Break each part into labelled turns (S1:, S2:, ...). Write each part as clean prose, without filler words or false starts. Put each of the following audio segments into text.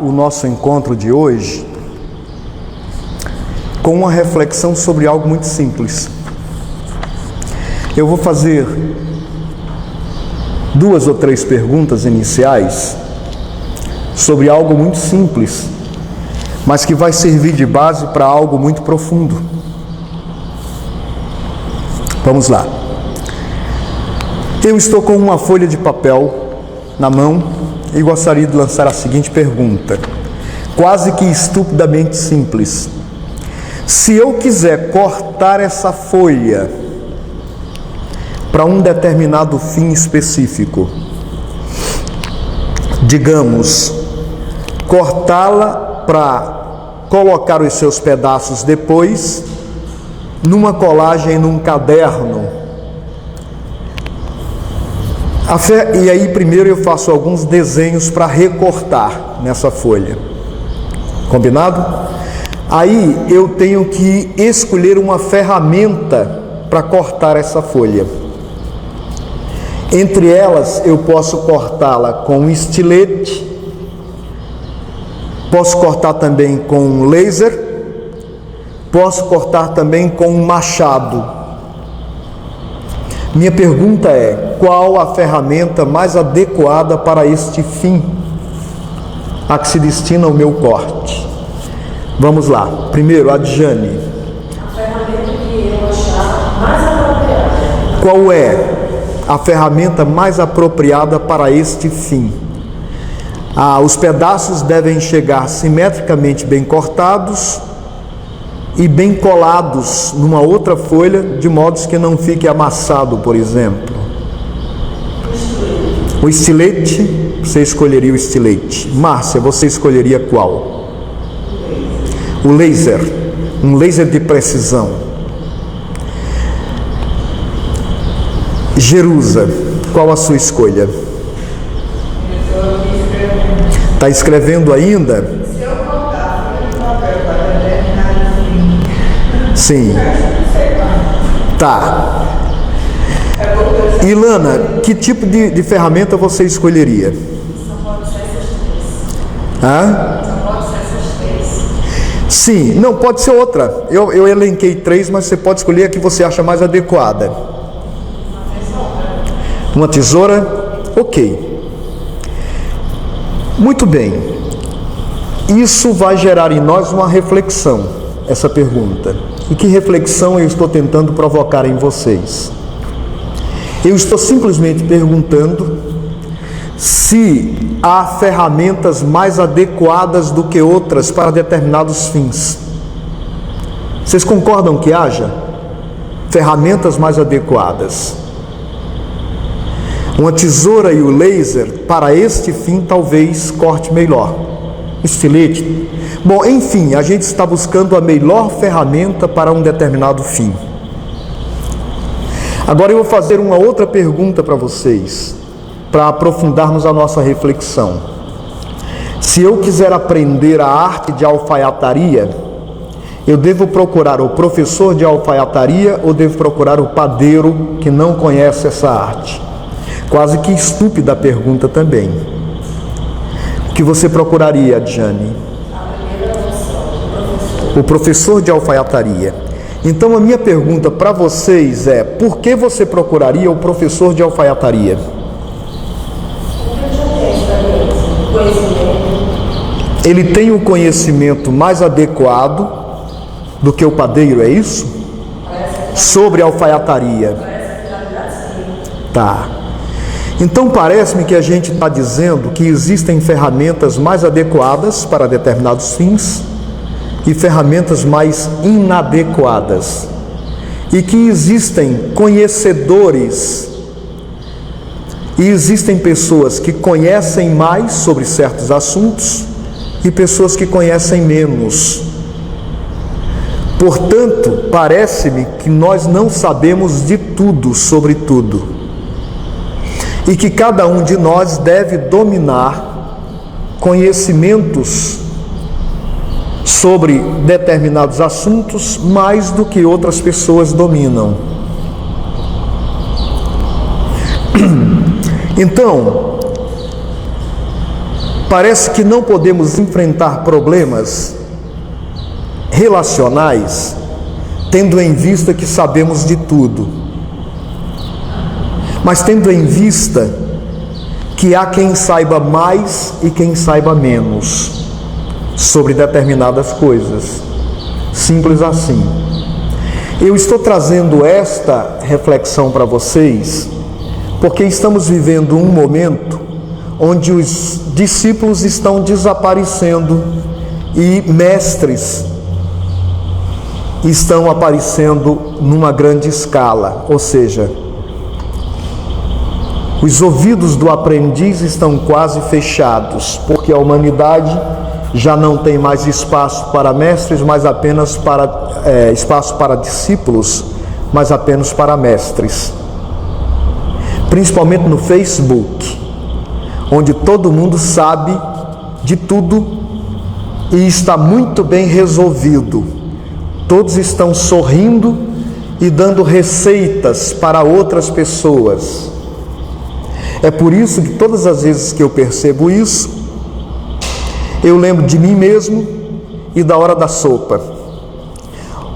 S1: o nosso encontro de hoje com uma reflexão sobre algo muito simples. Eu vou fazer 2 ou 3 perguntas iniciais sobre algo muito simples, mas que vai servir de base para algo muito profundo. Vamos lá. Eu estou com uma folha de papel na mão e gostaria de lançar a seguinte pergunta, quase que estupidamente simples. Se eu quiser cortar essa folha para um determinado fim específico, digamos, cortá-la para colocar os seus pedaços depois numa colagem, num caderno. E aí primeiro eu faço alguns desenhos para recortar nessa folha. Combinado? Aí eu tenho que escolher uma ferramenta para cortar essa folha. Entre elas eu posso cortá-la com um estilete, posso cortar também com um laser, posso cortar também com um machado. Minha pergunta é: qual a ferramenta mais adequada para este fim a que se destina o meu corte? Vamos lá. Primeiro, a Jane.
S2: A ferramenta que eu achar mais apropriada.
S1: Qual é a ferramenta mais apropriada para este fim? Os pedaços devem chegar simetricamente bem cortados e bem colados numa outra folha, de modo que não fique amassado, por exemplo. O estilete, você escolheria o estilete. Márcia, você escolheria qual? O laser. Um laser de precisão. Jerusa, qual a sua escolha? Está escrevendo ainda? Sim. Tá. Ilana, que tipo de ferramenta você escolheria?
S2: Só pode ser essas 3.
S1: Hã?
S2: Só pode ser essas 3.
S1: Sim, não, pode ser outra. Eu elenquei 3, mas você pode escolher a que você acha mais adequada. Uma tesoura? Ok. Muito bem. Isso vai gerar em nós uma reflexão, essa pergunta. E que reflexão eu estou tentando provocar em vocês? Eu estou simplesmente perguntando se há ferramentas mais adequadas do que outras para determinados fins. Vocês concordam que haja ferramentas mais adequadas? Uma tesoura e o laser, para este fim, talvez corte melhor. Estilete. Bom, enfim, a gente está buscando a melhor ferramenta para um determinado fim. Agora eu vou fazer uma outra pergunta para vocês, para aprofundarmos a nossa reflexão. Se eu quiser aprender a arte de alfaiataria, eu devo procurar o professor de alfaiataria ou devo procurar o padeiro que não conhece essa arte? Quase que estúpida a pergunta também. O que você procuraria, Jane? O professor de alfaiataria. Então a minha pergunta para vocês é: por que você procuraria o professor de alfaiataria? Ele tem um conhecimento mais adequado do que o padeiro, é isso? Sobre alfaiataria. Tá. Então parece-me que a gente está dizendo que existem ferramentas mais adequadas para determinados fins e ferramentas mais inadequadas, e que existem conhecedores e existem pessoas que conhecem mais sobre certos assuntos e pessoas que conhecem menos. Portanto, parece-me que nós não sabemos de tudo sobre tudo, e que cada um de nós deve dominar conhecimentos sobre determinados assuntos mais do que outras pessoas dominam. Então, Parece que não podemos enfrentar problemas relacionais tendo em vista que sabemos de tudo, mas tendo em vista que há quem saiba mais e quem saiba menos sobre determinadas coisas. Simples assim. Eu estou trazendo esta reflexão para vocês porque estamos vivendo um momento onde os discípulos estão desaparecendo e mestres estão aparecendo numa grande escala, ou seja, os ouvidos do aprendiz estão quase fechados, porque a humanidade já não tem mais espaço para mestres, mas apenas espaço para discípulos, mas apenas para mestres. Principalmente no Facebook, onde todo mundo sabe de tudo e está muito bem resolvido. Todos estão sorrindo e dando receitas para outras pessoas. É por isso que todas as vezes que eu percebo isso, eu lembro de mim mesmo e da hora da sopa,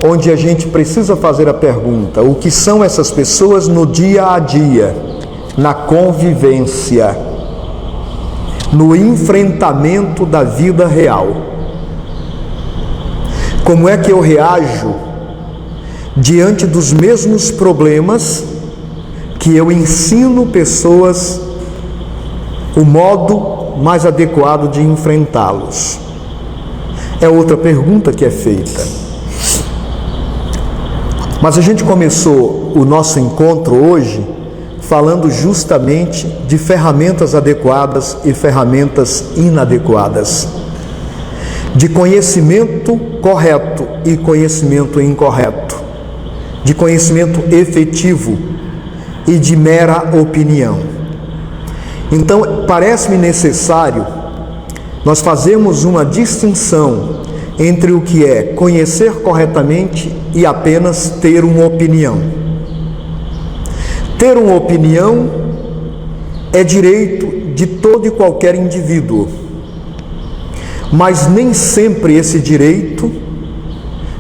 S1: onde a gente precisa fazer a pergunta: o que são essas pessoas no dia a dia, na convivência, no enfrentamento da vida real? Como é que eu reajo diante dos mesmos problemas que eu ensino pessoas o modo mais adequado de enfrentá-los? É outra pergunta que é feita. Mas a gente começou o nosso encontro hoje falando justamente de ferramentas adequadas e ferramentas inadequadas, de conhecimento correto e conhecimento incorreto, de conhecimento efetivo e de mera opinião. Então, parece-me necessário nós fazermos uma distinção entre o que é conhecer corretamente e apenas ter uma opinião. Ter uma opinião é direito de todo e qualquer indivíduo, mas nem sempre esse direito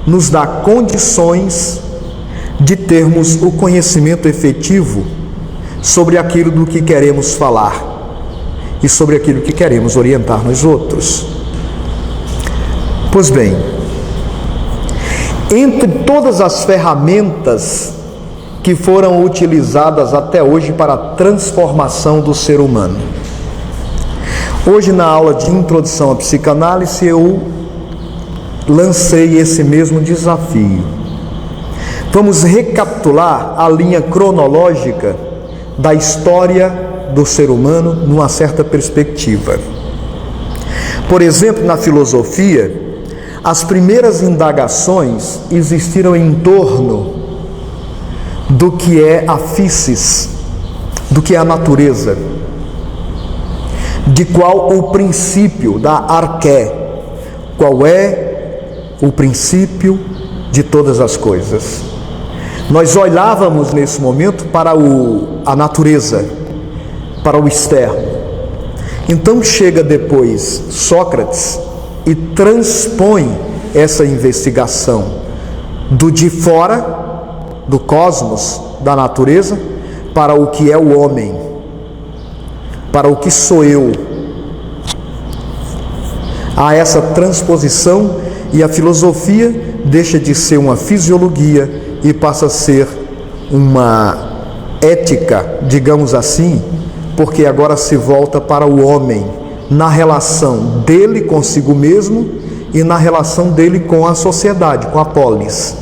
S1: nos dá condições de termos o conhecimento efetivo sobre aquilo do que queremos falar e sobre aquilo que queremos orientar nos outros. Pois bem, entre todas as ferramentas que foram utilizadas até hoje para a transformação do ser humano, hoje na aula de introdução à psicanálise eu lancei esse mesmo desafio. Vamos recapitular a linha cronológica da história do ser humano numa certa perspectiva. Por exemplo, na filosofia, as primeiras indagações existiram em torno do que é a physis, do que é a natureza, de qual o princípio da arqué, qual é o princípio de todas as coisas. Nós olhávamos nesse momento para a natureza, para o externo. Então chega depois Sócrates e transpõe essa investigação do de fora, do cosmos, da natureza, para o que é o homem, para o que sou eu. Há essa transposição e a filosofia deixa de ser uma fisiologia e passa a ser uma ética, digamos assim, porque agora se volta para o homem, na relação dele consigo mesmo e na relação dele com a sociedade, com a polis.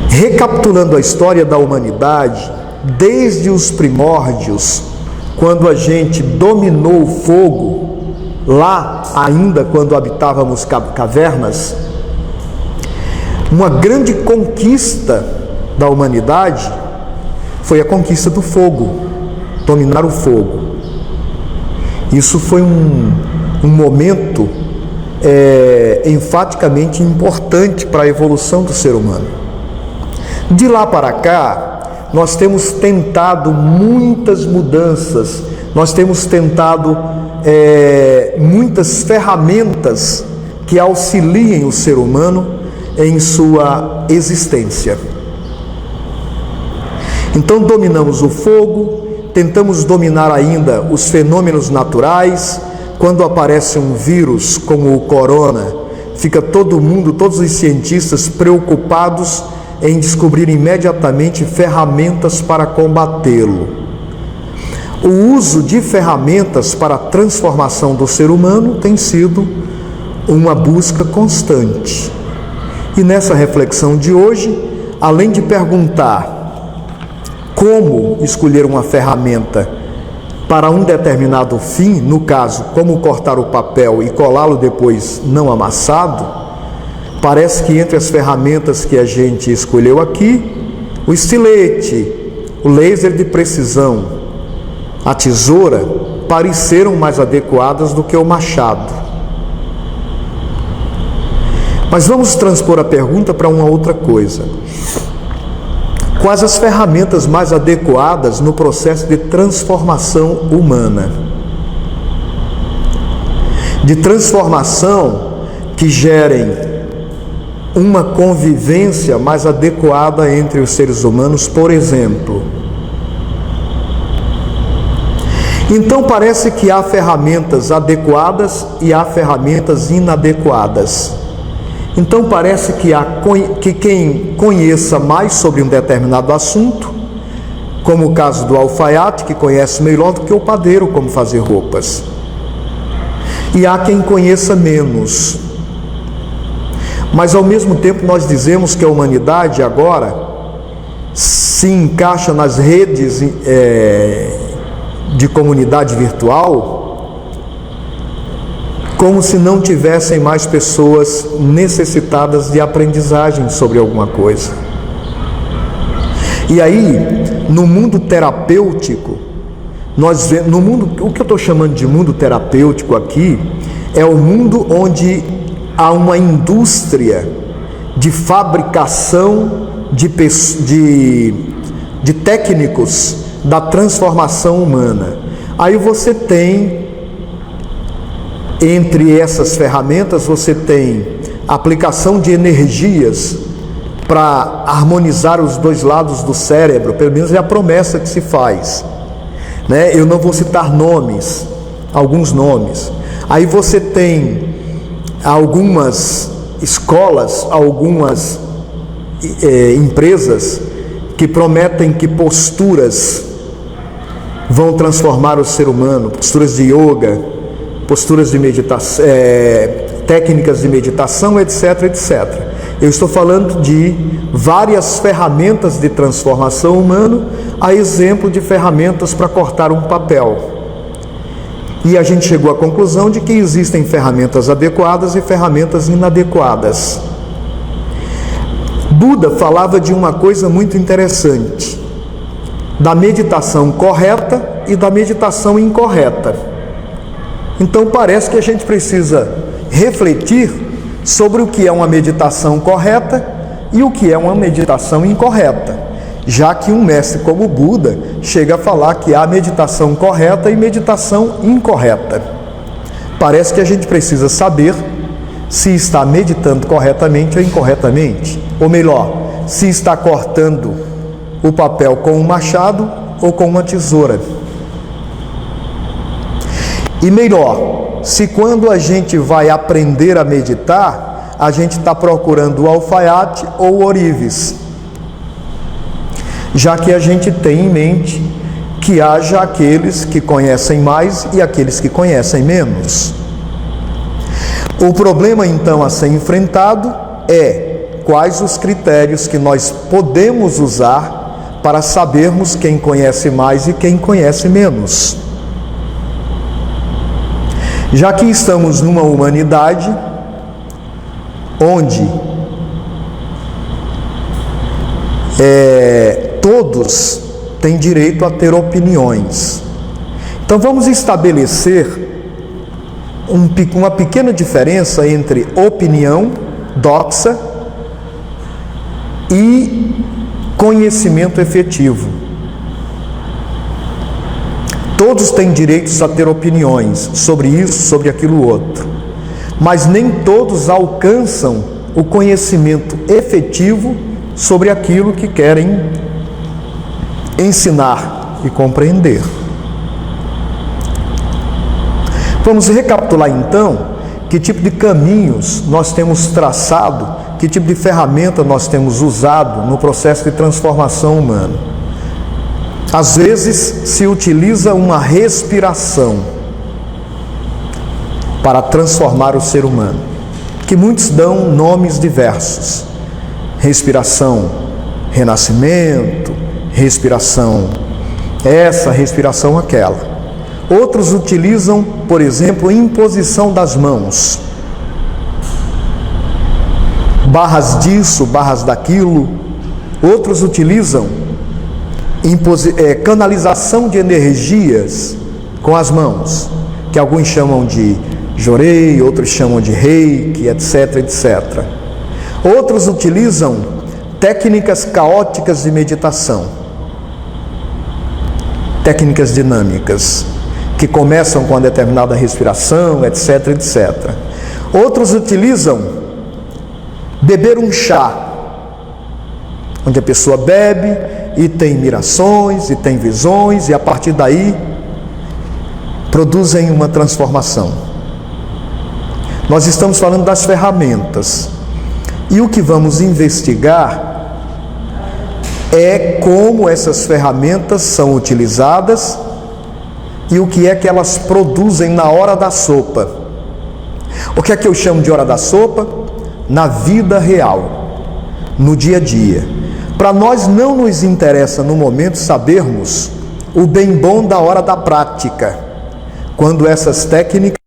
S1: Recapitulando a história da humanidade, desde os primórdios, quando a gente dominou o fogo, lá ainda quando habitávamos cavernas, uma grande conquista da humanidade foi a conquista do fogo, dominar o fogo. Isso foi um momento enfaticamente importante para a evolução do ser humano. De lá para cá, nós temos tentado muitas mudanças nós temos tentado muitas ferramentas que auxiliem o ser humano em sua existência. Então dominamos o fogo, tentamos dominar ainda os fenômenos naturais. Quando aparece um vírus como o corona, fica todo mundo, todos os cientistas preocupados em descobrir imediatamente ferramentas para combatê-lo. O uso de ferramentas para a transformação do ser humano tem sido uma busca constante. E nessa reflexão de hoje, além de perguntar como escolher uma ferramenta para um determinado fim, no caso, como cortar o papel e colá-lo depois não amassado, parece que entre as ferramentas que a gente escolheu aqui, o estilete, o laser de precisão, a tesoura, pareceram mais adequadas do que o machado. Mas vamos transpor a pergunta para uma outra coisa. Quais as ferramentas mais adequadas no processo de transformação humana? De transformação que gerem uma convivência mais adequada entre os seres humanos, por exemplo. Então parece que há ferramentas adequadas e há ferramentas inadequadas. Então parece que quem conheça mais sobre um determinado assunto, como o caso do alfaiate, que conhece melhor do que o padeiro como fazer roupas. E há quem conheça menos. Mas ao mesmo tempo nós dizemos que a humanidade agora se encaixa nas redes de comunidade virtual, como se não tivessem mais pessoas necessitadas de aprendizagem sobre alguma coisa. E aí, no mundo terapêutico, o que eu estou chamando de mundo terapêutico aqui, é o mundo onde há uma indústria de fabricação de técnicos da transformação humana. Aí você tem, entre essas ferramentas, você tem aplicação de energias para harmonizar os dois lados do cérebro, pelo menos é a promessa que se faz, né? Eu não vou citar nomes, alguns nomes. Aí você tem algumas escolas, algumas empresas que prometem que posturas vão transformar o ser humano, posturas de yoga, posturas de meditação, técnicas de meditação, etc, etc. Eu estou falando de várias ferramentas de transformação humana, a exemplo de ferramentas para cortar um papel. E a gente chegou à conclusão de que existem ferramentas adequadas e ferramentas inadequadas. Buda falava de uma coisa muito interessante, da meditação correta e da meditação incorreta. Então parece que a gente precisa refletir sobre o que é uma meditação correta e o que é uma meditação incorreta, já que um mestre como Buda chega a falar que há meditação correta e meditação incorreta. Parece que a gente precisa saber se está meditando corretamente ou incorretamente, ou melhor, se está cortando o papel com um machado ou com uma tesoura. E melhor, se quando a gente vai aprender a meditar, a gente está procurando o alfaiate ou o ourives, já que a gente tem em mente que haja aqueles que conhecem mais e aqueles que conhecem menos. O problema então a ser enfrentado é quais os critérios que nós podemos usar para sabermos quem conhece mais e quem conhece menos. Já que estamos numa humanidade onde todos têm direito a ter opiniões, então vamos estabelecer uma pequena diferença entre opinião, doxa, e conhecimento efetivo. Todos têm direitos a ter opiniões sobre isso, sobre aquilo outro, mas nem todos alcançam o conhecimento efetivo sobre aquilo que querem ensinar e compreender. Vamos recapitular então que tipo de caminhos nós temos traçado, que tipo de ferramenta nós temos usado no processo de transformação humana. Às vezes se utiliza uma respiração para transformar o ser humano, que muitos dão nomes diversos: respiração renascimento, respiração essa, respiração aquela. Outros utilizam, por exemplo, imposição das mãos, barras disso, barras daquilo. Outros utilizam canalização de energias com as mãos, que alguns chamam de jorei, outros chamam de reiki, etc, etc. Outros utilizam técnicas caóticas de meditação, técnicas dinâmicas, que começam com uma determinada respiração, etc, etc. Outros utilizam beber um chá, onde a pessoa bebe e tem mirações, e tem visões, e a partir daí produzem uma transformação. Nós estamos falando das ferramentas, e o que vamos investigar é como essas ferramentas são utilizadas e o que é que elas produzem na hora da sopa. O que é que eu chamo de hora da sopa? Na vida real, no dia a dia. Para nós não nos interessa no momento sabermos o bem bom da hora da prática, quando essas técnicas